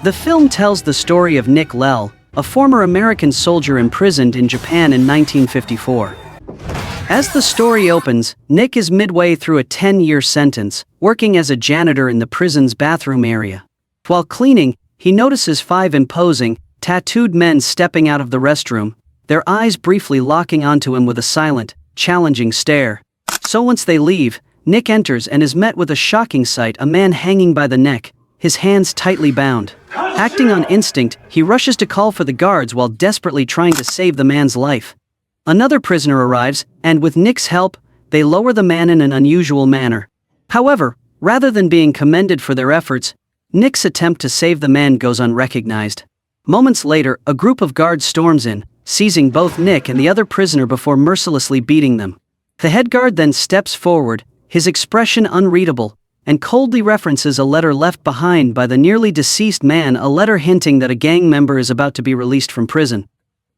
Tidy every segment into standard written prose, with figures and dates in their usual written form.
The film tells the story of Nick Lell, a former American soldier imprisoned in Japan in 1954. As the story opens, Nick is midway through a 10-year sentence, working as a janitor in the prison's bathroom area. While cleaning, he notices 5 imposing, tattooed men stepping out of the restroom, their eyes briefly locking onto him with a silent, challenging stare. So once they leave, Nick enters and is met with a shocking sight: a man hanging by the neck, his hands tightly bound. Acting on instinct, he rushes to call for the guards while desperately trying to save the man's life. Another prisoner arrives, and with Nick's help, they lower the man in an unusual manner. However, rather than being commended for their efforts, Nick's attempt to save the man goes unrecognized. Moments later, a group of guards storms in, seizing both Nick and the other prisoner before mercilessly beating them. The head guard then steps forward, his expression unreadable, and coldly references a letter left behind by the nearly deceased man, a letter hinting that a gang member is about to be released from prison.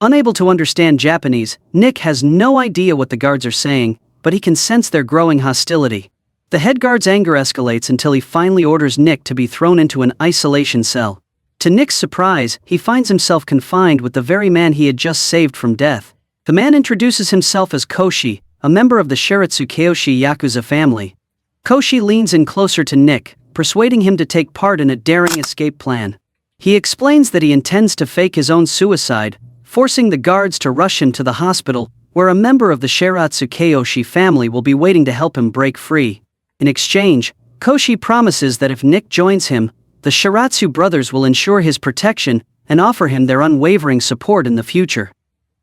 Unable to understand Japanese, Nick has no idea what the guards are saying, but he can sense their growing hostility. The head guard's anger escalates until he finally orders Nick to be thrown into an isolation cell. To Nick's surprise, he finds himself confined with the very man he had just saved from death. The man introduces himself as Koshi, a member of the Shiratsu Kyoshi Yakuza family. Koshi leans in closer to Nick, persuading him to take part in a daring escape plan. He explains that he intends to fake his own suicide, forcing the guards to rush him to the hospital, where a member of the Shiratsu Kyoshi family will be waiting to help him break free. In exchange, Koshi promises that if Nick joins him, the Shiratsu brothers will ensure his protection and offer him their unwavering support in the future.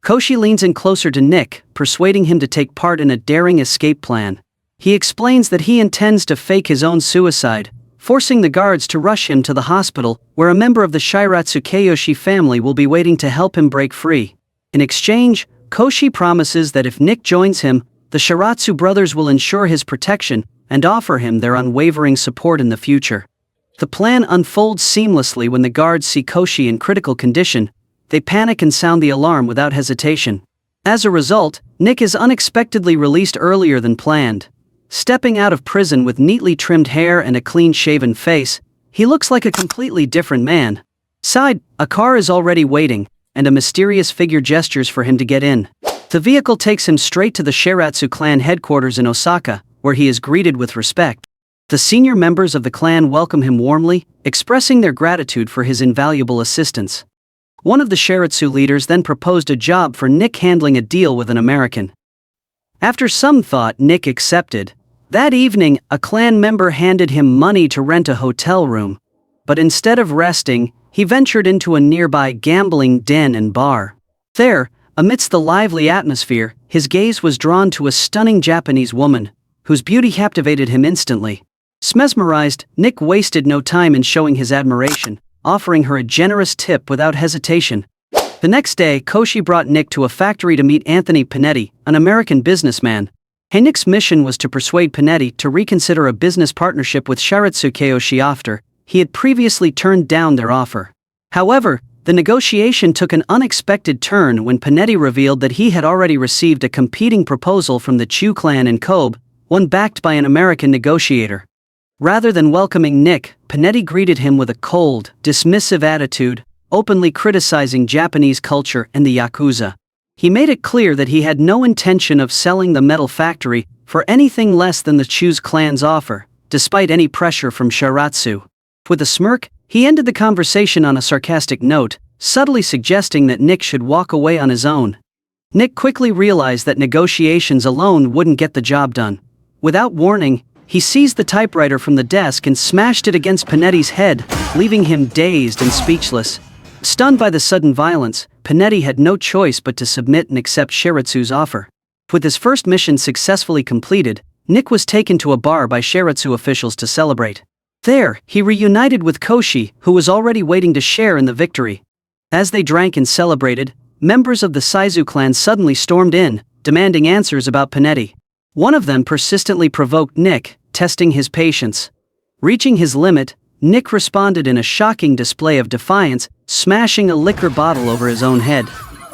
Koshi leans in closer to Nick, persuading him to take part in a daring escape plan. He explains that he intends to fake his own suicide, forcing the guards to rush him to the hospital, where a member of the Shiratsu Kyoshi family will be waiting to help him break free. In exchange, Koshi promises that if Nick joins him, the Shiratsu brothers will ensure his protection and offer him their unwavering support in the future. The plan unfolds seamlessly when the guards see Koshi in critical condition. They panic and sound the alarm without hesitation. As a result, Nick is unexpectedly released earlier than planned. Stepping out of prison with neatly trimmed hair and a clean-shaven face, he looks like a completely different man. Side, a car is already waiting, and a mysterious figure gestures for him to get in. The vehicle takes him straight to the Shiratsu clan headquarters in Osaka, where he is greeted with respect. The senior members of the clan welcome him warmly, expressing their gratitude for his invaluable assistance. One of the Shiratsu leaders then proposed a job for Nick handling a deal with an American. After some thought, Nick accepted. That evening, a clan member handed him money to rent a hotel room. But instead of resting, he ventured into a nearby gambling den and bar. There, amidst the lively atmosphere, his gaze was drawn to a stunning Japanese woman, whose beauty captivated him instantly. Mesmerized, Nick wasted no time in showing his admiration, offering her a generous tip without hesitation. The next day, Koshi brought Nick to a factory to meet Anthony Panetti, an American businessman. Nick's mission was to persuade Panetti to reconsider a business partnership with Shiratsu Kyoshi after he had previously turned down their offer. However, the negotiation took an unexpected turn when Panetti revealed that he had already received a competing proposal from the Chu clan in Kobe, one backed by an American negotiator. Rather than welcoming Nick, Panetti greeted him with a cold, dismissive attitude, openly criticizing Japanese culture and the Yakuza. He made it clear that he had no intention of selling the metal factory for anything less than the Chu clan's offer, despite any pressure from Shiratsu. With a smirk, he ended the conversation on a sarcastic note, subtly suggesting that Nick should walk away on his own. Nick quickly realized that negotiations alone wouldn't get the job done. Without warning, he seized the typewriter from the desk and smashed it against Panetti's head, leaving him dazed and speechless. Stunned by the sudden violence, Panetti had no choice but to submit and accept Shiratsu's offer. With his first mission successfully completed, Nick was taken to a bar by Shiratsu officials to celebrate. There, he reunited with Koshi, who was already waiting to share in the victory. As they drank and celebrated, members of the Saizu clan suddenly stormed in, demanding answers about Panetti. One of them persistently provoked Nick, testing his patience. Reaching his limit, Nick responded in a shocking display of defiance, smashing a liquor bottle over his own head.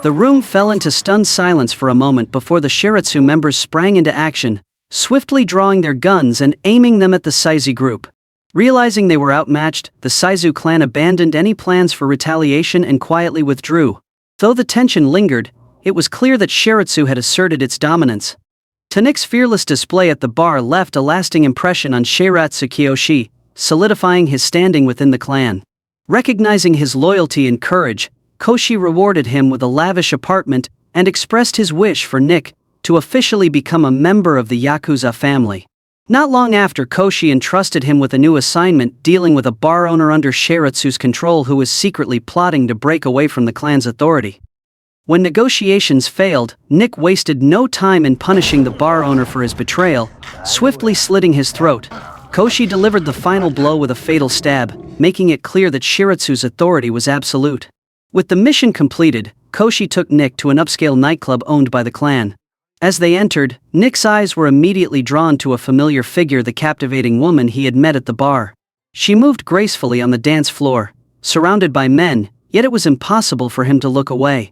The room fell into stunned silence for a moment before the Shiratsu members sprang into action, swiftly drawing their guns and aiming them at the Saizu group. Realizing they were outmatched, the Saizu clan abandoned any plans for retaliation and quietly withdrew. Though the tension lingered, it was clear that Shiratsu had asserted its dominance. Nick's fearless display at the bar left a lasting impression on Shiratsu Kiyoshi, solidifying his standing within the clan. Recognizing his loyalty and courage, Koshi rewarded him with a lavish apartment and expressed his wish for Nick to officially become a member of the Yakuza family. Not long after, Koshi entrusted him with a new assignment dealing with a bar owner under Shiratsu's control who was secretly plotting to break away from the clan's authority. When negotiations failed, Nick wasted no time in punishing the bar owner for his betrayal, swiftly slitting his throat. Koshi delivered the final blow with a fatal stab, making it clear that Shiratsu's authority was absolute. With the mission completed, Koshi took Nick to an upscale nightclub owned by the clan. As they entered, Nick's eyes were immediately drawn to a familiar figure, the captivating woman he had met at the bar. She moved gracefully on the dance floor, surrounded by men, yet it was impossible for him to look away.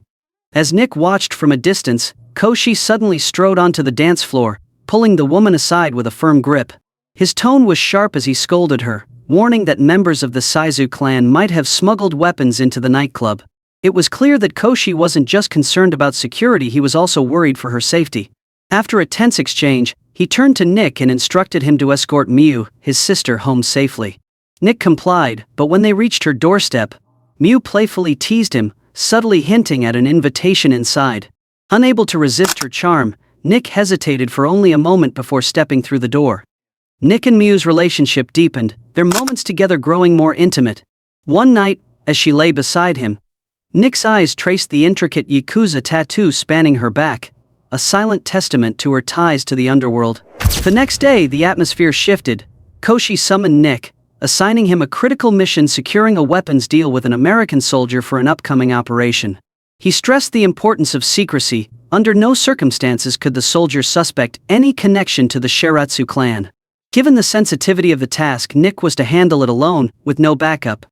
As Nick watched from a distance, Koshi suddenly strode onto the dance floor, pulling the woman aside with a firm grip. His tone was sharp as he scolded her, warning that members of the Saizu clan might have smuggled weapons into the nightclub. It was clear that Koshi wasn't just concerned about security, he was also worried for her safety. After a tense exchange, he turned to Nick and instructed him to escort Miu, his sister, home safely. Nick complied, but when they reached her doorstep, Miu playfully teased him, subtly hinting at an invitation inside. Unable to resist her charm, Nick hesitated for only a moment before stepping through the door. Nick and Miu's relationship deepened, their moments together growing more intimate. One night, as she lay beside him, Nick's eyes traced the intricate Yakuza tattoo spanning her back, a silent testament to her ties to the underworld. The next day, the atmosphere shifted. Koshi summoned Nick, assigning him a critical mission, securing a weapons deal with an American soldier for an upcoming operation. He stressed the importance of secrecy. Under no circumstances could the soldier suspect any connection to the Shiratsu clan. Given the sensitivity of the task, Nick was to handle it alone, with no backup.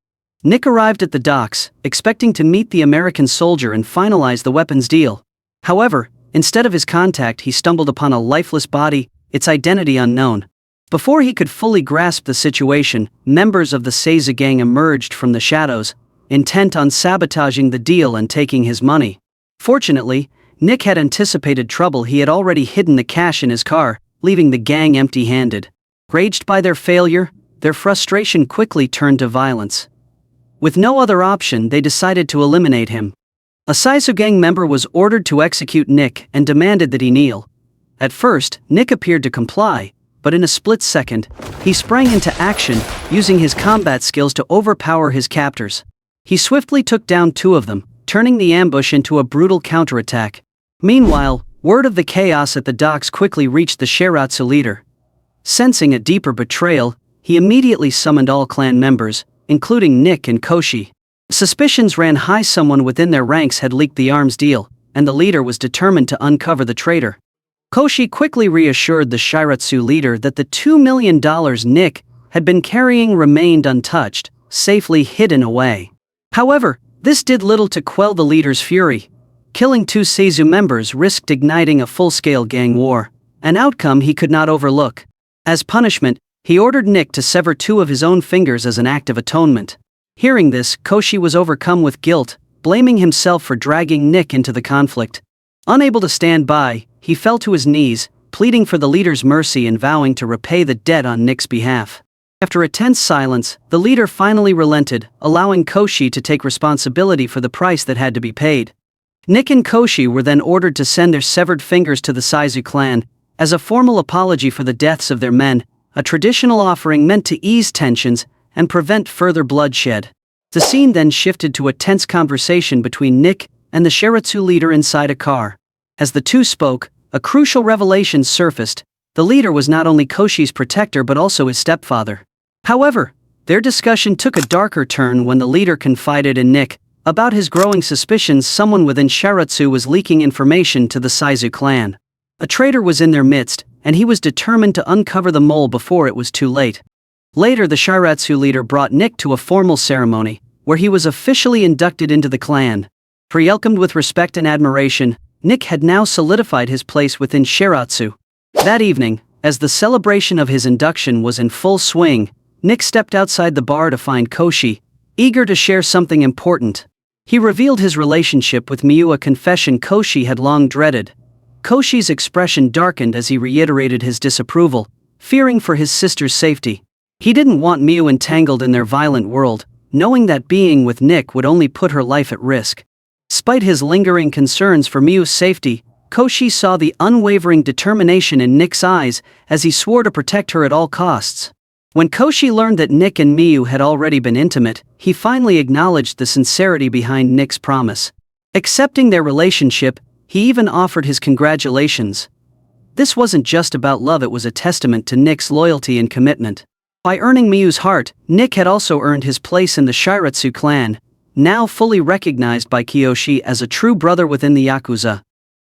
Nick arrived at the docks, expecting to meet the American soldier and finalize the weapons deal. However, instead of his contact, he stumbled upon a lifeless body, its identity unknown. Before he could fully grasp the situation, members of the Seiza gang emerged from the shadows, intent on sabotaging the deal and taking his money. Fortunately, Nick had anticipated trouble. He had already hidden the cash in his car, leaving the gang empty-handed. Raged by their failure, their frustration quickly turned to violence. With no other option, they decided to eliminate him. A Saizu gang member was ordered to execute Nick and demanded that he kneel. At first, Nick appeared to comply, but in a split second, he sprang into action, using his combat skills to overpower his captors. He swiftly took down two of them, turning the ambush into a brutal counterattack. Meanwhile, word of the chaos at the docks quickly reached the Shiratsu leader. Sensing a deeper betrayal, he immediately summoned all clan members, including Nick and Koshi. Suspicions ran high someone within their ranks had leaked the arms deal, and the leader was determined to uncover the traitor. Koshi quickly reassured the Shiratsu leader that the $2 million Nick had been carrying remained untouched, safely hidden away. However, this did little to quell the leader's fury. Killing two Seizu members risked igniting a full-scale gang war, an outcome he could not overlook. As punishment, he ordered Nick to sever two of his own fingers as an act of atonement. Hearing this, Koshi was overcome with guilt, blaming himself for dragging Nick into the conflict. Unable to stand by, he fell to his knees, pleading for the leader's mercy and vowing to repay the debt on Nick's behalf. After a tense silence, the leader finally relented, allowing Koshi to take responsibility for the price that had to be paid. Nick and Koshi were then ordered to send their severed fingers to the Saizu clan, as a formal apology for the deaths of their men, a traditional offering meant to ease tensions and prevent further bloodshed. The scene then shifted to a tense conversation between Nick and the Shiratsu leader inside a car. As the two spoke, a crucial revelation surfaced. The leader was not only Koshi's protector but also his stepfather. However, their discussion took a darker turn when the leader confided in Nick about his growing suspicions someone within Shiratsu was leaking information to the Saizu clan. A traitor was in their midst, and he was determined to uncover the mole before it was too late. Later, the Shiratsu leader brought Nick to a formal ceremony, where he was officially inducted into the clan. Welcomed with respect and admiration, Nick had now solidified his place within Shiratsu. That evening, as the celebration of his induction was in full swing, Nick stepped outside the bar to find Koshi, eager to share something important. He revealed his relationship with Miu, a confession Koshi had long dreaded. Koshi's expression darkened as he reiterated his disapproval, fearing for his sister's safety. He didn't want Miu entangled in their violent world, knowing that being with Nick would only put her life at risk. Despite his lingering concerns for Miu's safety, Koshi saw the unwavering determination in Nick's eyes as he swore to protect her at all costs. When Koshi learned that Nick and Miu had already been intimate, he finally acknowledged the sincerity behind Nick's promise. Accepting their relationship, he even offered his congratulations. This wasn't just about love, it was a testament to Nick's loyalty and commitment. By earning Miu's heart, Nick had also earned his place in the Shiratsu clan, now fully recognized by Kiyoshi as a true brother within the Yakuza.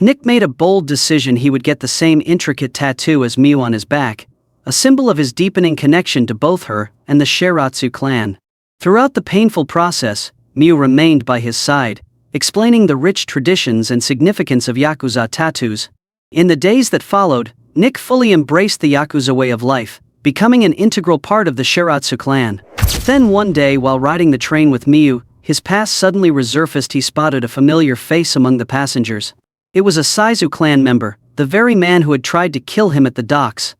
Nick made a bold decision: he would get the same intricate tattoo as Miu on his back, a symbol of his deepening connection to both her and the Shiratsu clan. Throughout the painful process, Miu remained by his side, explaining the rich traditions and significance of Yakuza tattoos. In the days that followed, Nick fully embraced the Yakuza way of life, becoming an integral part of the Shiratsu clan. Then one day, while riding the train with Miu, his past suddenly resurfaced. He spotted a familiar face among the passengers. It was a Saizu clan member, the very man who had tried to kill him at the docks.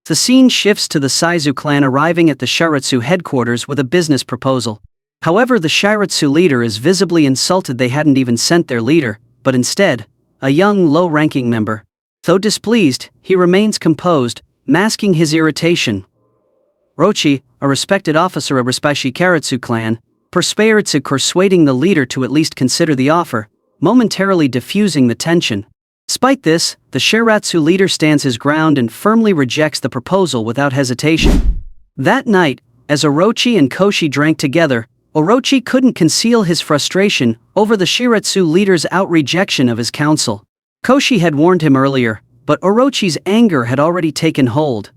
The scene shifts to the Saizu clan arriving at the Shiratsu headquarters with a business proposal. However, the Shiratsu leader is visibly insulted. They hadn't even sent their leader, but instead, a young, low-ranking member. Though displeased, he remains composed, masking his irritation. Rochi, a respected officer of Shiratsu clan, persuading the leader to at least consider the offer, momentarily diffusing the tension. Despite this, the Shiratsu leader stands his ground and firmly rejects the proposal without hesitation. That night, as Orochi and Koshi drank together, Orochi couldn't conceal his frustration over the Shiratsu leader's outright rejection of his counsel. Koshi had warned him earlier, but Orochi's anger had already taken hold.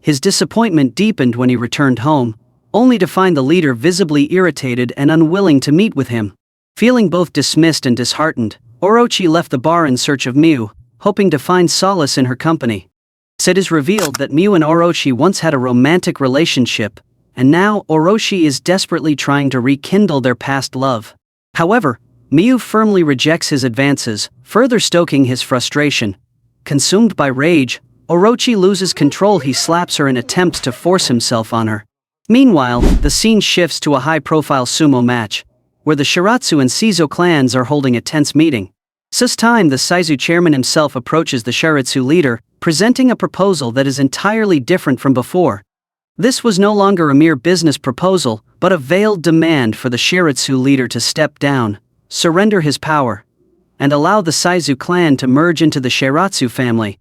His disappointment deepened when he returned home, only to find the leader visibly irritated and unwilling to meet with him. Feeling both dismissed and disheartened, Orochi left the bar in search of Miu, hoping to find solace in her company. It is revealed that Miu and Orochi once had a romantic relationship, and now Orochi is desperately trying to rekindle their past love. However, Miu firmly rejects his advances, further stoking his frustration. Consumed by rage, Orochi loses control. He slaps her and attempts to force himself on her. Meanwhile, the scene shifts to a high-profile sumo match, where the Shiratsu and Seizo clans are holding a tense meeting. This time, the Saizu chairman himself approaches the Shiratsu leader, presenting a proposal that is entirely different from before. This was no longer a mere business proposal, but a veiled demand for the Shiratsu leader to step down, surrender his power, and allow the Saizu clan to merge into the Shiratsu family.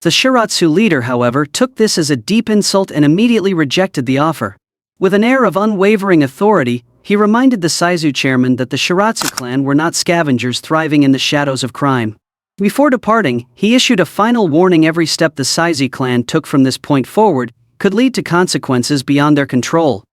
The Shiratsu leader, however, took this as a deep insult and immediately rejected the offer. With an air of unwavering authority, he reminded the Saizu chairman that the Shiratsu clan were not scavengers thriving in the shadows of crime. Before departing, he issued a final warning: every step the Saizu clan took from this point forward could lead to consequences beyond their control.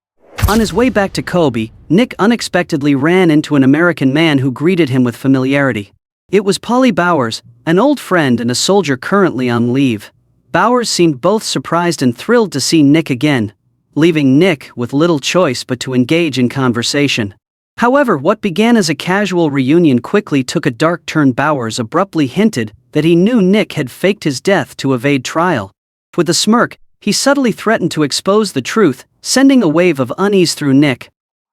On his way back to Kobe, Nick unexpectedly ran into an American man who greeted him with familiarity. It was Polly Bowers, an old friend and a soldier currently on leave. Bowers seemed both surprised and thrilled to see Nick again, leaving Nick with little choice but to engage in conversation. However, what began as a casual reunion quickly took a dark turn. Bowers abruptly hinted that he knew Nick had faked his death to evade trial. With a smirk, he subtly threatened to expose the truth, sending a wave of unease through Nick.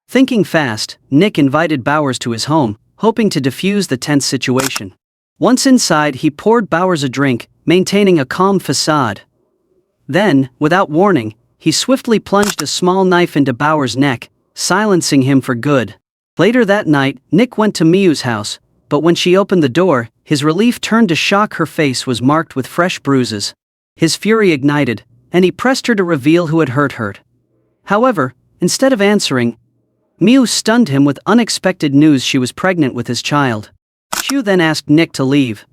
Thinking fast, Nick invited Bowers to his home, hoping to defuse the tense situation. Once inside, he poured Bowers a drink, maintaining a calm facade. Then, without warning, he swiftly plunged a small knife into Bowers' neck, silencing him for good. Later that night, Nick went to Miu's house, but when she opened the door, his relief turned to shock. Her face was marked with fresh bruises. His fury ignited, and he pressed her to reveal who had hurt her. However, instead of answering, Miu stunned him with unexpected news: she was pregnant with his child. Miu then asked Nick to leave.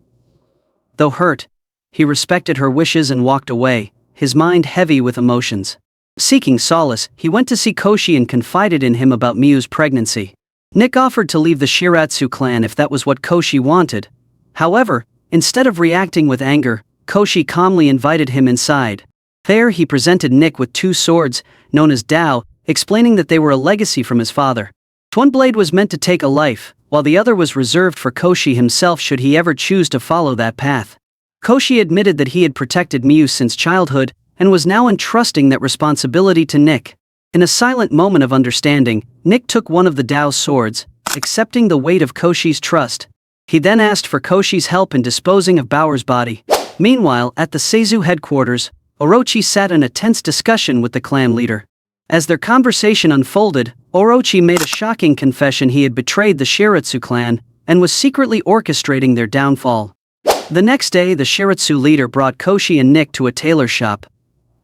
Though hurt, he respected her wishes and walked away, his mind heavy with emotions. Seeking solace, he went to see Koshi and confided in him about Miu's pregnancy. Nick offered to leave the Shiratsu clan if that was what Koshi wanted. However, instead of reacting with anger, Koshi calmly invited him inside. There he presented Nick with two swords, known as Dao, explaining that they were a legacy from his father. One blade was meant to take a life, while the other was reserved for Koshi himself should he ever choose to follow that path. Koshi admitted that he had protected Mew since childhood, and was now entrusting that responsibility to Nick. In a silent moment of understanding, Nick took one of the Dao's swords, accepting the weight of Koshi's trust. He then asked for Koshi's help in disposing of Bauer's body. Meanwhile, at the Seizu headquarters, Orochi sat in a tense discussion with the clan leader. As their conversation unfolded, Orochi made a shocking confession: he had betrayed the Shiratsu clan, and was secretly orchestrating their downfall. The next day, the Shiratsu leader brought Koshi and Nick to a tailor shop.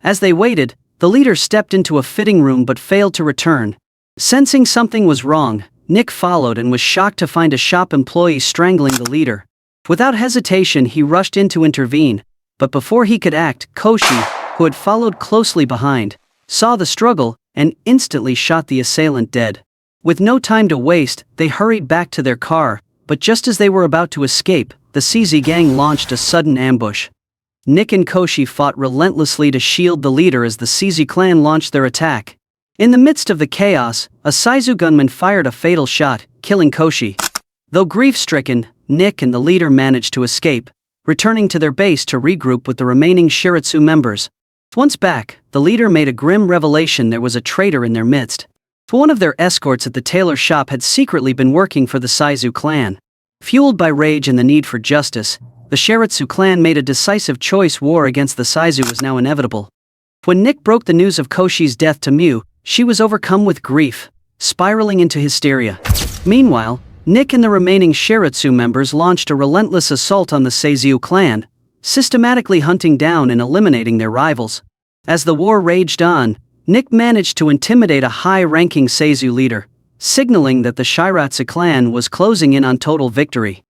As they waited, the leader stepped into a fitting room but failed to return. Sensing something was wrong, Nick followed and was shocked to find a shop employee strangling the leader. Without hesitation, he rushed in to intervene, but before he could act, Koshi, who had followed closely behind, saw the struggle and instantly shot the assailant dead. With no time to waste, they hurried back to their car, but just as they were about to escape, the CZ gang launched a sudden ambush. Nick and Koshi fought relentlessly to shield the leader as the CZ clan launched their attack. In the midst of the chaos, a Seizu gunman fired a fatal shot, killing Koshi. Though grief-stricken, Nick and the leader managed to escape, returning to their base to regroup with the remaining Shiratsu members. Once back, the leader made a grim revelation: there was a traitor in their midst. One of their escorts at the tailor shop had secretly been working for the Seizu clan. Fueled by rage and the need for justice, the Shiratsu clan made a decisive choice. War against the Seizu was now inevitable. When Nick broke the news of Koshi's death to Mew, she was overcome with grief, spiraling into hysteria. Meanwhile, Nick and the remaining Shiratsu members launched a relentless assault on the Seizu clan, systematically hunting down and eliminating their rivals. As the war raged on, Nick managed to intimidate a high-ranking Seizu leader, signaling that the Shiratsu clan was closing in on total victory.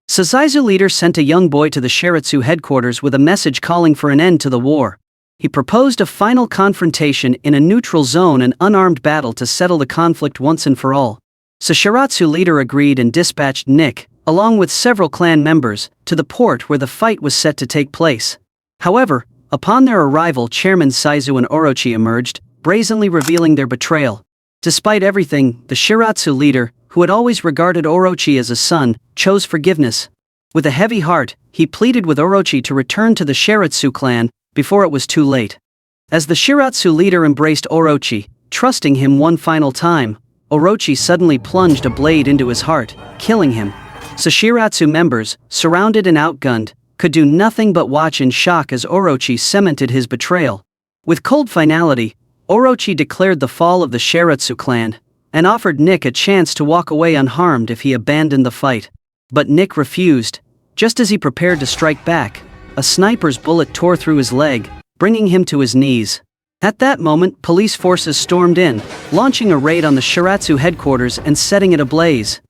The Seizu leader sent a young boy to the Shiratsu headquarters with a message calling for an end to the war. He proposed a final confrontation in a neutral zone and unarmed battle to settle the conflict once and for all. The Shiratsu leader agreed and dispatched Nick, along with several clan members, to the port where the fight was set to take place. However, upon their arrival, Chairman Seizu and Orochi emerged, brazenly revealing their betrayal. Despite everything, the Shiratsu leader, who had always regarded Orochi as a son, chose forgiveness. With a heavy heart, he pleaded with Orochi to return to the Shiratsu clan before it was too late. As the Shiratsu leader embraced Orochi, trusting him one final time, Orochi suddenly plunged a blade into his heart, killing him. The Shiratsu members, surrounded and outgunned, could do nothing but watch in shock as Orochi cemented his betrayal. With cold finality, Orochi declared the fall of the Shiratsu clan, and offered Nick a chance to walk away unharmed if he abandoned the fight. But Nick refused. Just as he prepared to strike back, a sniper's bullet tore through his leg, bringing him to his knees. At that moment, police forces stormed in, launching a raid on the Shiratsu headquarters and setting it ablaze.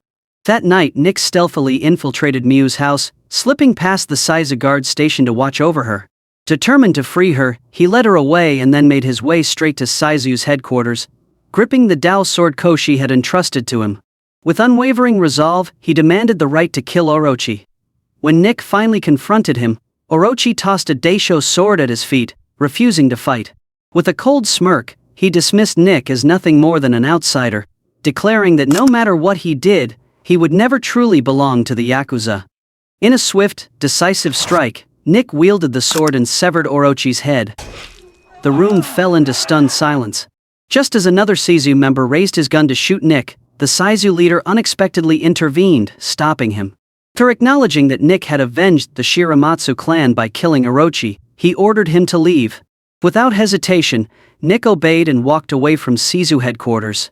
That night, Nick stealthily infiltrated Mew's house, slipping past the Seizu guard station to watch over her. Determined to free her, he led her away and then made his way straight to Seizu's headquarters, gripping the Dao sword Koshi had entrusted to him. With unwavering resolve, he demanded the right to kill Orochi. When Nick finally confronted him, Orochi tossed a Daisho sword at his feet, refusing to fight. With a cold smirk, he dismissed Nick as nothing more than an outsider, declaring that no matter what he did, he would never truly belong to the Yakuza. In a swift, decisive strike, Nick wielded the sword and severed Orochi's head. The room fell into stunned silence. Just as another Seizu member raised his gun to shoot Nick, the Seizu leader unexpectedly intervened, stopping him. After acknowledging that Nick had avenged the Shiramatsu clan by killing Orochi, he ordered him to leave. Without hesitation, Nick obeyed and walked away from Seizu headquarters.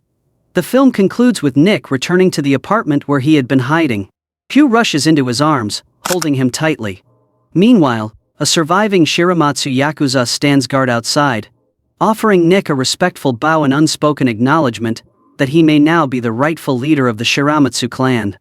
The film concludes with Nick returning to the apartment where he had been hiding. Hugh rushes into his arms, holding him tightly. Meanwhile, a surviving Shiramatsu Yakuza stands guard outside, offering Nick a respectful bow and unspoken acknowledgement that he may now be the rightful leader of the Shiramatsu clan.